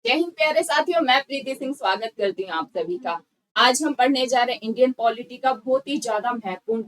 जय हिंद प्यारे साथियों, मैं प्रीति सिंह स्वागत करती हूँ आप सभी का। आज हम पढ़ने जा रहे हैं इंडियन पॉलिटी का बहुत ही ज्यादा महत्वपूर्ण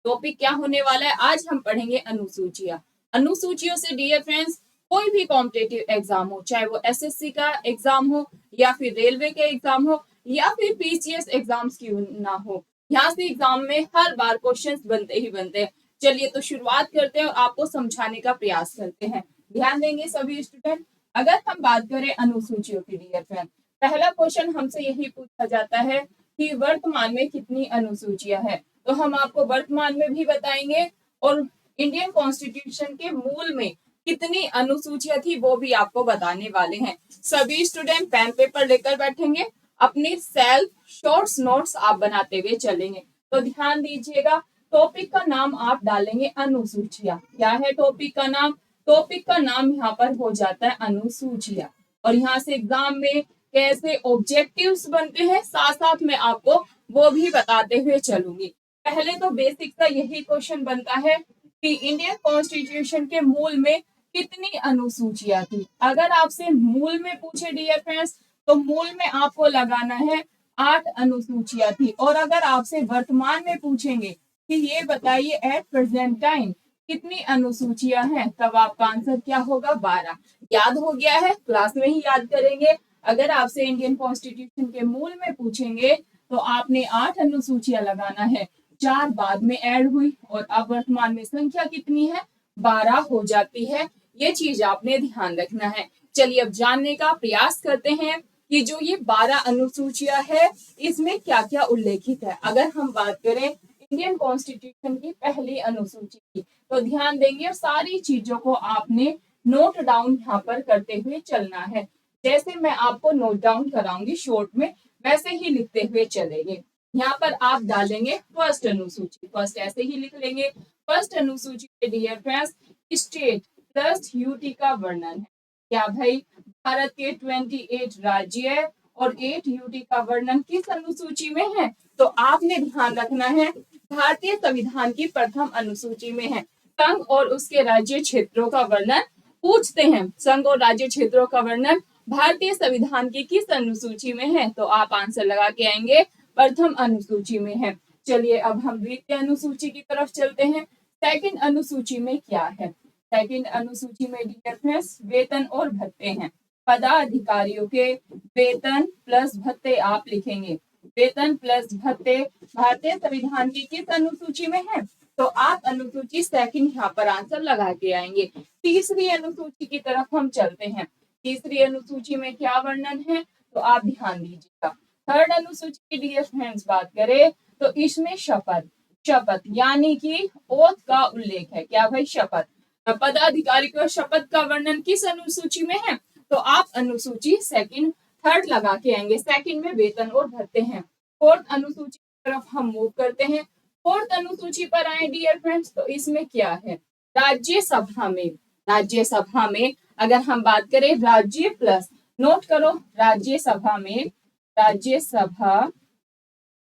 टॉपिक क्या होने वाला है। आज हम पढ़ेंगे अनुसूचियां। अनुसूचियों से डियर फ्रेंड्स, कोई भी कॉम्पिटेटिव एग्जाम हो, चाहे वो एसएससी का एग्जाम हो या फिर रेलवे के एग्जाम हो या फिर पीसीएस एग्जाम्स क्यों ना हो, यहाँ से एग्जाम में हर बार क्वेश्चंस बनते ही बनते हैं। चलिए तो शुरुआत करते हैं और आपको समझाने का प्रयास करते हैं। ध्यान देंगे सभी स्टूडेंट। अगर हम बात करें अनुसूचियों की डियर फ्रेंड, पहला क्वेश्चन हमसे यही पूछा जाता है कि वर्तमान में कितनी अनुसूचियां हैं। तो हम आपको वर्तमान में भी बताएंगे और इंडियन कॉन्स्टिट्यूशन के मूल में कितनी अनुसूचियां थी वो भी आपको बताने वाले हैं। सभी स्टूडेंट पेन पेपर लेकर बैठेंगे, अपनी सेल्फ शॉर्ट्स नोट्स आप बनाते हुए चलेंगे। तो ध्यान दीजिएगा, टॉपिक का नाम आप डालेंगे अनुसूचियां। क्या है टॉपिक का नाम? टॉपिक का नाम यहाँ पर हो जाता है अनुसूचियां। और यहाँ से एग्जाम में कैसे ऑब्जेक्टिव्स बनते हैं साथ साथ में आपको वो भी बताते हुए चलूंगी। पहले तो बेसिक का यही क्वेश्चन बनता है कि इंडियन कॉन्स्टिट्यूशन के मूल में कितनी अनुसूचियां थी। अगर आपसे मूल में पूछे डियर फ्रेंड्स, तो मूल में आपको लगाना है 8 अनुसूचियां थी। और अगर आपसे वर्तमान में पूछेंगे कि ये बताइए एट प्रेजेंट टाइम कितनी अनुसूचियां हैं, तब आपका आंसर क्या होगा? 12। याद हो गया है? क्लास में ही याद करेंगे। अगर आपसे इंडियन कॉन्स्टिट्यूशन के मूल में पूछेंगे तो आपने 8 अनुसूचियां लगाना है, 4 बाद में ऐड हुई और अब वर्तमान में संख्या कितनी है? 12 हो जाती है। ये चीज आपने ध्यान रखना है। चलिए अब जानने का प्रयास करते हैं कि जो ये 12 अनुसूचियां है इसमें क्या क्या उल्लेखित है। अगर हम बात करें इंडियन कॉन्स्टिट्यूशन की पहली अनुसूची की, तो ध्यान देंगे और सारी चीजों को आपने नोट डाउन यहाँ पर करते हुए चलना है। जैसे मैं आपको नोट डाउन कराऊंगी शॉर्ट में, वैसे ही लिखते हुए चलेंगे। यहाँ पर आप डालेंगे फर्स्ट अनुसूची, फर्स्ट ऐसे ही लिख लेंगे। फर्स्ट अनुसूची के dear friends, state plus UT का वर्णन है। क्या भाई? भारत के 28 राज्य और 8 यूटी का वर्णन किस अनुसूची में है? तो आपने ध्यान रखना है भारतीय संविधान की प्रथम अनुसूची में है। संघ और उसके राज्य क्षेत्रों का वर्णन पूछते हैं। संघ और राज्य क्षेत्रों का वर्णन भारतीय संविधान की किस अनुसूची में है? तो आप आंसर लगा के आएंगे प्रथम अनुसूची में है। चलिए अब हम द्वितीय अनुसूची की तरफ चलते हैं। सेकंड अनुसूची में क्या है? सेकंड अनुसूची में डियर फ्रेंड्स वेतन और भत्ते हैं। पदाधिकारियों के वेतन प्लस भत्ते आप लिखेंगे। वेतन प्लस भत्ते भारतीय संविधान की किस अनुसूची में है? तो आप अनुसूची सेकंड यहाँ पर आंसर लगा के आएंगे। तीसरी अनुसूची की तरफ हम चलते हैं। तीसरी अनुसूची में क्या वर्णन है? तो आप ध्यान दीजिएगा। थर्ड अनुसूची की डियर फ्रेंड्स बात करें तो इसमें शपथ, शपथ यानी कि ओथ का उल्लेख है। क्या भाई? शपथ। पदाधिकारी को शपथ का वर्णन किस अनुसूची में है? तो आप अनुसूची सेकंड थर्ड लगा के आएंगे। सेकंड में वेतन और भत्ते हैं। फोर्थ अनुसूची की तरफ हम मूव करते हैं। फोर्थ अनुसूची पर आए डियर फ्रेंड्स, तो इसमें क्या है? राज्यसभा में, राज्यसभा में अगर हम बात करें राज्य प्लस, नोट करो, राज्यसभा में, राज्यसभा,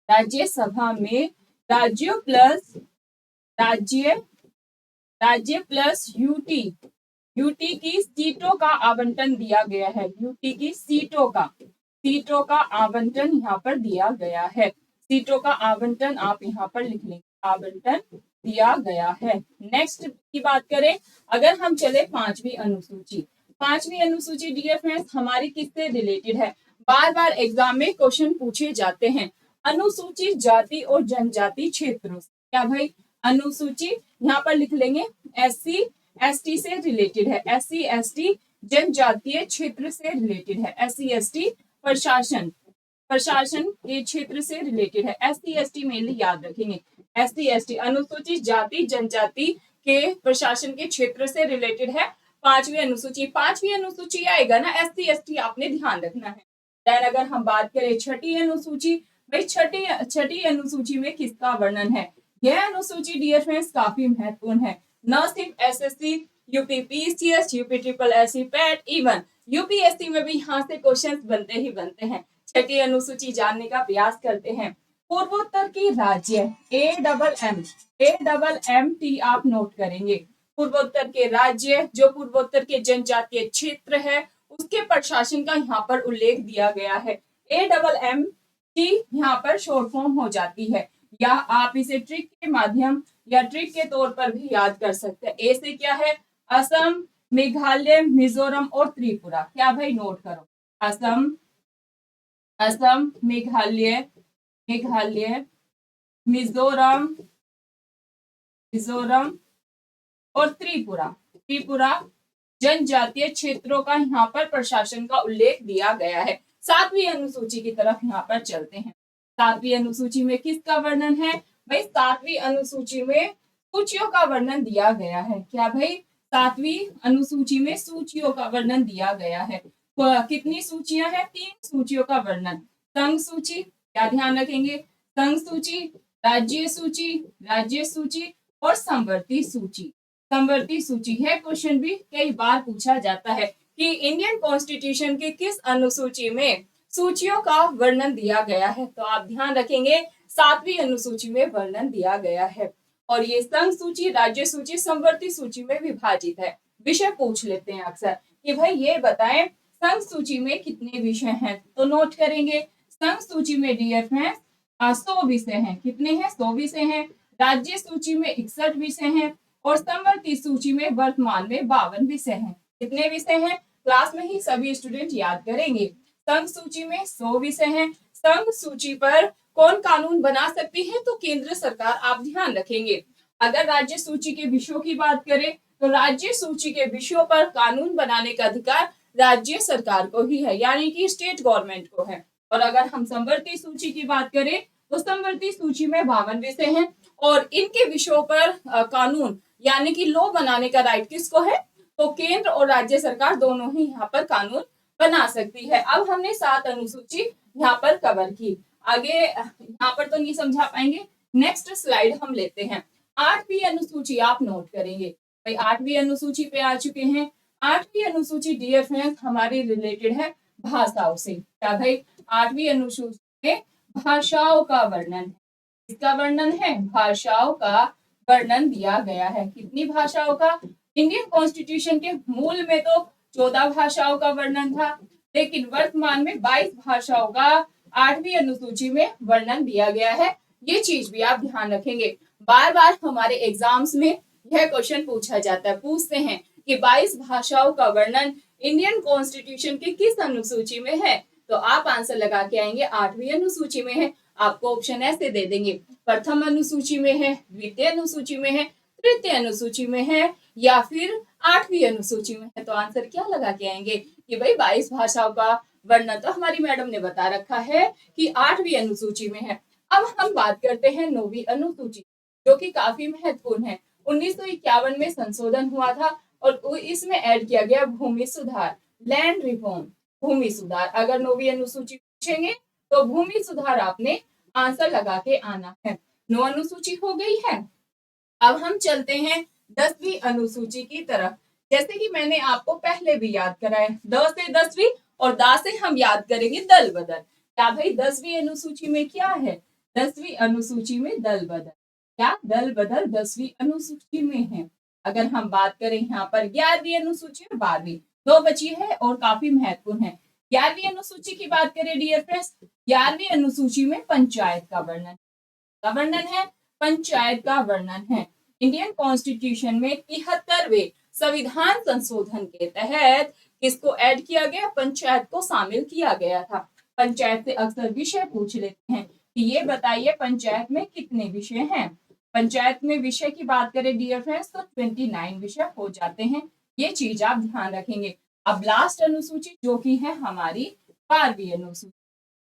राज्यसभा में राज्य प्लस, राज्य, राज्य प्लस यूटी, यूटी की सीटों का आवंटन दिया गया है। यूटी की सीटों का, सीटों का आवंटन यहाँ पर दिया गया है। सीटों का आवंटन आप यहाँ पर लिख लेंगे, आवंटन दिया गया है। नेक्स्ट की बात करें, अगर हम चले पांचवी अनुसूची। पांचवी अनुसूची डियर फ्रेंड्स हमारी किससे रिलेटेड है? बार बार एग्जाम में क्वेश्चन पूछे जाते हैं अनुसूचित जाति और जनजाति क्षेत्रों से। क्या भाई? अनुसूची यहाँ पर लिख लेंगे एससी एसटी से रिलेटेड है। एससी एसटी जनजातीय क्षेत्र से रिलेटेड है। एससी एसटी प्रशासन, प्रशासन के क्षेत्र से रिलेटेड है। एससी एसटी मेनली याद रखेंगे। एससी एसटी अनुसूचित जाति जनजाति के प्रशासन के क्षेत्र से रिलेटेड है। पांचवी अनुसूची, पांचवी अनुसूची आएगा ना एससी एसटी, आपने ध्यान रखना है। देन अगर हम बात करें छठी अनुसूची, भाई छठी अनुसूची में किसका वर्णन है? यह अनुसूची डियर फ्रेंड्स काफी महत्वपूर्ण है। न सिर्फ SSC, UP PCS, UP triple SC PAT, even UPSC में भी यहाँ से क्वेश्चंस बनते ही बनते हैं। छठी अनुसूची जानने का प्रयास करते हैं। पूर्वोत्तर की राज्य, AMMT आप नोट करेंगे। पूर्वोत्तर के राज्य, जो पूर्वोत्तर के जनजातीय क्षेत्र है उसके प्रशासन का यहाँ पर उल्लेख दिया गया है। AMM की यहाँ पर शॉर्ट फॉर्म हो जाती है, या आप इसे ट्रिक के माध्यम या ट्रिक के तौर पर भी याद कर सकते हैं। ए से क्या है? असम, मेघालय, मिजोरम और त्रिपुरा। क्या भाई नोट करो, असम, असम, मेघालय, मेघालय, मिजोरम, मिजोरम और त्रिपुरा। त्रिपुरा जनजातीय क्षेत्रों का यहाँ पर प्रशासन का उल्लेख दिया गया है। 7वीं अनुसूची की तरफ यहाँ पर चलते हैं। 7वीं अनुसूची में किसका वर्णन है भाई? 7वीं अनुसूची में सूचियों का वर्णन दिया गया है। क्या भाई? 7वीं अनुसूची में सूचियों का वर्णन दिया गया है। कितनी सूचियां हैं? 3 सूचियों का वर्णन। संघ सूची, क्या ध्यान रखेंगे? संघ सूची, राज्य सूची, राज्य सूची और संवर्ती सूची। संवर्ती सूची है, क्वेश्चन भी कई बार पूछा जाता है कि इंडियन कॉन्स्टिट्यूशन की किस अनुसूची में सूचियों का वर्णन दिया गया है। तो आप ध्यान रखेंगे 7वीं अनुसूची में वर्णन दिया गया है। और ये संघ सूची, राज्य सूची, संवर्ती सूची में विभाजित है। विषय पूछ लेते हैं अक्सर कि भाई ये बताएं संघ सूची में कितने विषय हैं, तो नोट करेंगे संघ सूची में डियर फ्रेंड्स 100 विषय हैं। कितने हैं? 100 विषय हैं। राज्य सूची में 61 विषय हैं और संवर्ती सूची में वर्तमान में 52 विषय हैं। कितने विषय हैं? क्लास में ही सभी स्टूडेंट याद करेंगे। संघ सूची में 100 विषय हैं। संघ सूची पर कौन कानून बना सकती है? तो केंद्र सरकार। आप ध्यान रखेंगे अगर राज्य सूची के विषयों की बात करें तो राज्य सूची के विषयों पर कानून बनाने का अधिकार राज्य सरकार को ही है, यानी कि स्टेट गवर्नमेंट को है। और अगर हम संवर्ती सूची की बात करें तो संवर्ती सूची में 52 विषय हैं और इनके विषयों पर कानून यानी कि लॉ बनाने का राइट किसको है? तो केंद्र और राज्य सरकार दोनों ही यहाँ पर कानून बना सकती है। अब हमने 7 अनुसूची यहाँ पर कवर की। आगे यहाँ पर तो नहीं समझा पाएंगे, नेक्स्ट स्लाइड हम लेते हैं। 8वीं अनुसूची आप नोट करेंगे। भाई 8वीं अनुसूची पे आ चुके हैं। 8वीं अनुसूची डियर फ्रेंड्स हमारी रिलेटेड है भाषाओं से। क्या भाई? 8वीं अनुसूची में भाषाओं का वर्णन, इसका वर्णन है, भाषाओं का वर्णन दिया गया है। कितनी भाषाओं का? इंडियन कॉन्स्टिट्यूशन के मूल में तो 14 भाषाओं का वर्णन था, लेकिन वर्तमान में 22 भाषाओं का 8वीं अनुसूची में वर्णन दिया गया है। ये चीज भी आप ध्यान रखेंगे। बार बार हमारे एग्जाम्स में यह क्वेश्चन पूछा जाता है, पूछते हैं कि 22 भाषाओं का वर्णन इंडियन कॉन्स्टिट्यूशन की किस अनुसूची में है? तो आप आंसर लगा के आएंगे 8वीं अनुसूची में है। आपको ऑप्शन ऐसे दे देंगे, प्रथम अनुसूची में है, द्वितीय अनुसूची में है, तृतीय अनुसूची में है या फिर 8वीं अनुसूची में है। तो आंसर क्या लगा के आएंगे कि भाई 22 भाषाओं का वर्णन तो हमारी मैडम ने बता रखा है कि 8वीं अनुसूची में है। अब हम बात करते हैं 9वीं अनुसूची, जो कि काफी महत्वपूर्ण है। 1951 में संशोधन हुआ था और इसमें ऐड किया गया भूमि सुधार, लैंड रिफॉर्म, भूमि सुधार। अगर 9वीं अनुसूची पूछेंगे तो भूमि सुधार आपने आंसर लगा के आना है। 9 अनुसूची हो गई है। अब हम चलते हैं 10वीं अनुसूची की तरफ। जैसे कि मैंने आपको पहले भी याद कराया, द से 10वीं और दा से हम याद करेंगे दल बदल। क्या भाई 10वीं अनुसूची में क्या है? 10वीं अनुसूची में दल बदल, क्या दल बदल 10वीं अनुसूची में है। अगर हम बात करें यहाँ पर 11वीं अनुसूची और 12वीं, 2 बची है और काफी महत्वपूर्ण है। 11वीं अनुसूची की बात करें डियर फ्रेंड्स, 11वीं अनुसूची में पंचायत का वर्णन है, पंचायत का वर्णन है। इंडियन कॉन्स्टिट्यूशन में 73वें संविधान संशोधन के तहत किसको ऐड किया गया? पंचायत को शामिल किया गया था। पंचायत से अक्सर विषय पूछ लेते हैं कि ये बताइए पंचायत में कितने विषय हैं। पंचायत में विषय की बात करें डियर फ्रेंड्स तो 29 विषय हो जाते हैं। ये चीज आप ध्यान रखेंगे। अब लास्ट अनुसूची जो कि है हमारी 12वीं अनुसूची।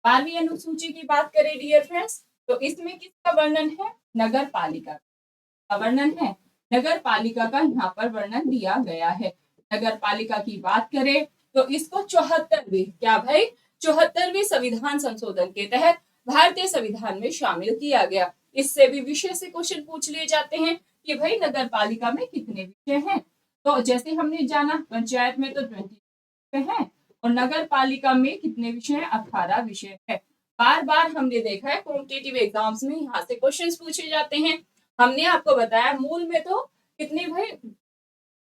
12वीं अनुसूची की बात करें डियर फ्रेंड्स तो इसमें किसका वर्णन है? नगर पालिका का वर्णन है। नगर पालिका का यहाँ पर वर्णन दिया गया है। नगर पालिका की बात करें तो इसको 74वें, क्या भाई 74वें संविधान संशोधन के तहत भारतीय संविधान में शामिल किया गया। इससे भी विषय से क्वेश्चन पूछ लिए जाते हैं कि भाई नगर पालिका में कितने विषय हैं। तो जैसे हमने जाना पंचायत में तो 20 है और नगर पालिका में कितने विषय हैं? 18 विषय है। बार बार हमने देखा है कॉम्पिटिटिव एग्जाम्स में यहाँ से क्वेश्चंस पूछे जाते हैं। हमने आपको बताया मूल में तो कितनी भाई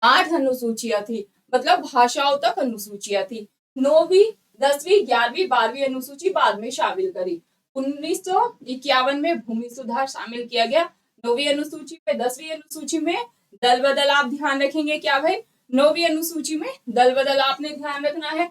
8 अनुसूचियां थी, मतलब भाषाओं तक अनुसूचियां थी। 9वीं 10वीं 11वीं 12वीं अनुसूची बाद में शामिल करी। 1951 में भूमि सुधार शामिल किया गया 9वीं अनुसूची में। 10वीं अनुसूची में दल बदल आप ध्यान रखेंगे क्या भाई? 9वीं अनुसूची में दल बदल आपने ध्यान रखना है।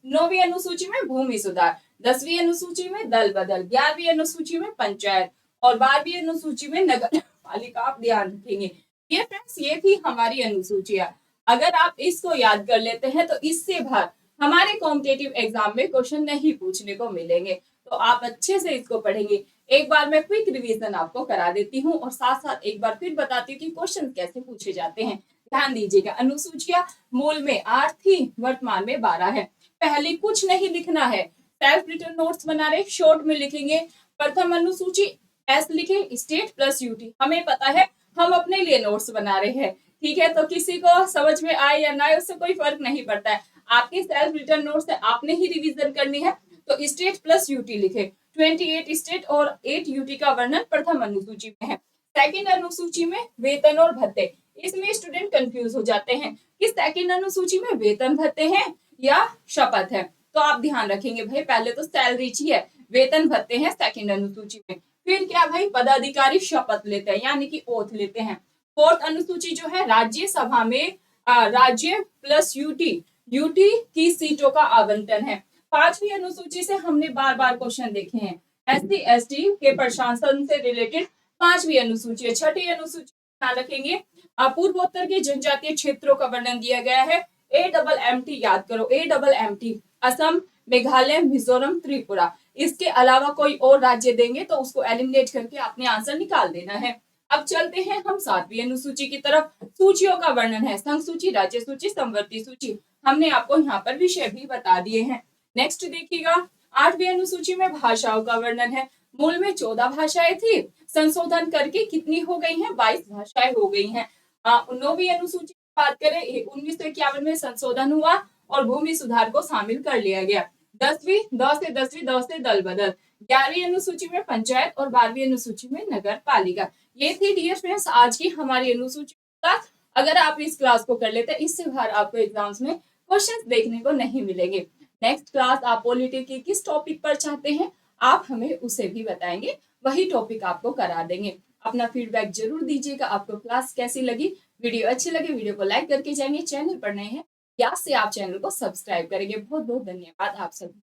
9वीं अनुसूची में भूमि सुधार, 10वीं अनुसूची में दल बदल, 11वीं अनुसूची में पंचायत और 12वीं अनुसूची में नगर पालिका आप ध्यान रखेंगे। ये फ्रेंड्स ये थी हमारी अनुसूचियां। अगर आप इसको याद कर लेते हैं तो इससे बाहर हमारे कॉम्पिटेटिव एग्जाम में क्वेश्चन नहीं पूछने को मिलेंगे। तो आप अच्छे से इसको पढ़ेंगे। एक बार मैं क्विक रिवीजन आपको करा देती हूँ और साथ साथ एक बार फिर बताती हूँ कि क्वेश्चन कैसे पूछे जाते हैं। ध्यान दीजिएगा। अनुसूचियां मूल में 8 थी, वर्तमान में 12 है। पहले कुछ नहीं लिखना है, सेल्फ रिटन नोट्स बना रहे, शॉर्ट में लिखेंगे। प्रथम अनुसूची एस लिखे, स्टेट प्लस यूटी। हमें पता है हम अपने लिए नोट्स बना रहे हैं, ठीक है। तो किसी को समझ में आए या ना आए उससे कोई फर्क नहीं पड़ता है। आपके सेल्फ रिटन नोट्स है, आपने ही रिवीजन करनी है। तो स्टेट प्लस यूटी लिखे। 28 स्टेट और 8 यूटी का वर्णन प्रथम अनुसूची में है। सेकंड अनुसूची में वेतन और भत्ते। इसमें स्टूडेंट कंफ्यूज हो जाते हैं कि सेकंड अनुसूची में वेतन भत्ते हैं या शपथ है। तो आप ध्यान रखेंगे भाई, पहले तो सैलरी है, वेतन भत्ते हैं सेकंड अनुसूची में। फिर क्या भाई, पदाधिकारी शपथ लेते हैं यानी कि ओथ लेते हैं। फोर्थ अनुसूची जो है राज्यसभा में राज्य प्लस यूटी यूटी की सीटों का आवंटन है। पांचवी अनुसूची से हमने बार बार क्वेश्चन देखे हैं, एससी एसटी के प्रशासन से रिलेटेड पांचवी अनुसूची है। छठी अनुसूची ध्यान रखेंगे, पूर्वोत्तर के जनजातीय क्षेत्रों का वर्णन दिया गया है। AMMT याद करो, AMMT असम, मेघालय, मिजोरम, त्रिपुरा। इसके अलावा कोई और राज्य देंगे तो उसको एलिमिनेट करके अपने आंसर निकाल देना है। अब चलते हैं हम 7वीं अनुसूची की तरफ। सूचियों का वर्णन है, संघ सूची, राज्य सूची, समवर्ती सूची। हमने आपको यहाँ पर विषय भी बता दिए हैं। नेक्स्ट देखिएगा, 8वीं अनुसूची में भाषाओं का वर्णन है। मूल में 14 भाषाएं थी, संशोधन करके कितनी हो गई हैं? 22 भाषाएं हो गई हैं। 9वीं अनुसूची की बात करें, 1951 में संशोधन हुआ और भूमि सुधार को शामिल कर लिया गया। 10वीं 10 से दल बदल। 11वीं अनुसूची में पंचायत और 12वीं अनुसूची में नगर पालिका। ये थी डियर फ्रेंड्स आज की हमारी अनुसूची। अगर आप इस क्लास को कर लेते हैं, इससे बाहर आपको एग्जाम्स में क्वेश्चंस देखने को नहीं मिलेंगे। नेक्स्ट क्लास आप पॉलिटी के किस टॉपिक पर चाहते हैं आप हमें उसे भी बताएंगे, वही टॉपिक आपको करा देंगे। अपना फीडबैक जरूर दीजिएगा, आपको क्लास कैसी लगी। वीडियो अच्छी लगे वीडियो को लाइक करके जाएंगे। चैनल पर नए हैं या से आप चैनल को सब्सक्राइब करेंगे। बहुत बहुत धन्यवाद आप सभी।